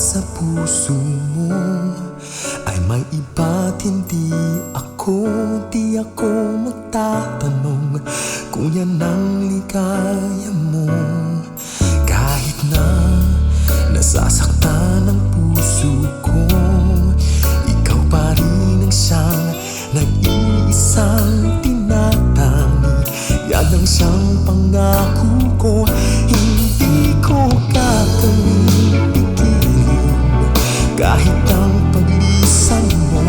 sa puso mo ay may iba't hindi ako magtatanong kung yan ang ligaya mo. Kahit na nasasaktan ang puso ko, ikaw pa rin ang siyang nag-iisang tinatangi. Yan ang siyang pangako ko, hindi ko gagawin pigilin. Kahit ang paglisan mo,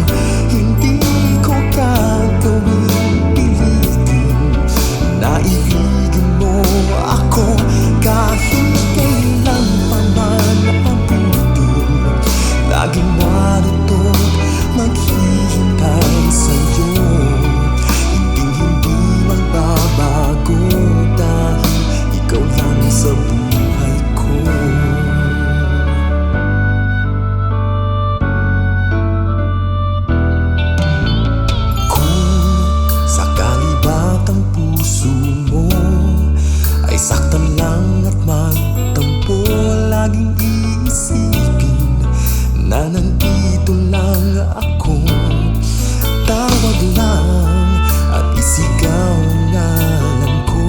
hindi ko gagawin pilitin. Naibigin mo ako kahit kailan pa man abutin. Laging narito maghihintay sa'yo, hindi magbabago dahil ikaw lang sa buhay ko. Ang puso mo ay saktan lang at magtampo, laging iisipin na nandito lang ako. Tawag lang at isigaw ang ngalan ko.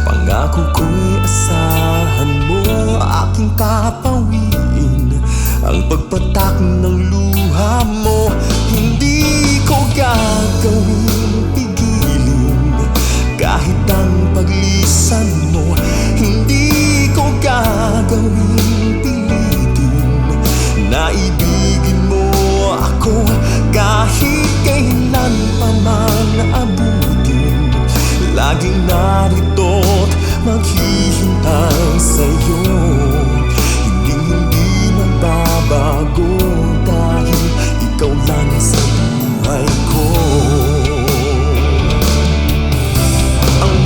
Pangako ko'y asahan mo, aking papawiin ang pagpatak ng luha mo. Hindi ko gagawin kahit ang paglisan mo, hindi ko gagawin pilitin. Naibigin mo ako kahit kailan pa man abutin. Laging narito't maghihintay sa'yo, hindi magbabago dahil ikaw lang sa buhay ko.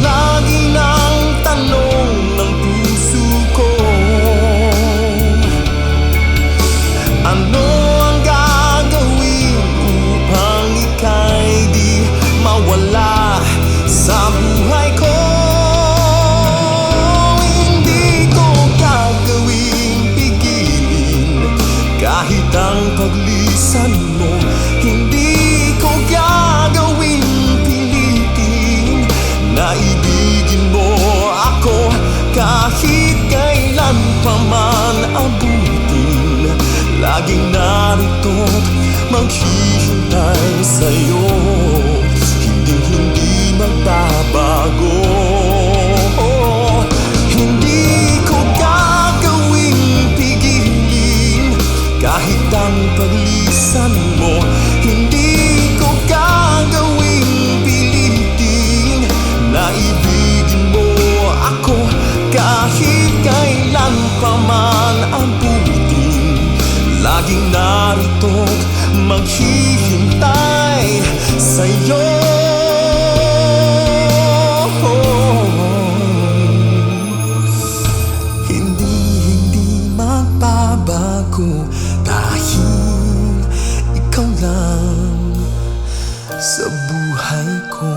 Lagi ng tanong ng puso ko, ano ang gagawin upang ika'y di mawala sa buhay ko? Hindi ko gagawin pigilin kahit ang paglisan mo, hindi ko gagawin pilitin. Naibigin mo ako kahit kailan pa man abutin. Laging narito't maghihintay sa'yo, hindi magbabago. Hindi ko gagawin pigilin kahit ang paglisan mo, hindi ko gagawin pilitin. Naibigin mo ako kahit kailan pa man abutin. Laging narito't maghihintay sa'yo. Hindi magbabago dahil ikaw lang sa buhay ko.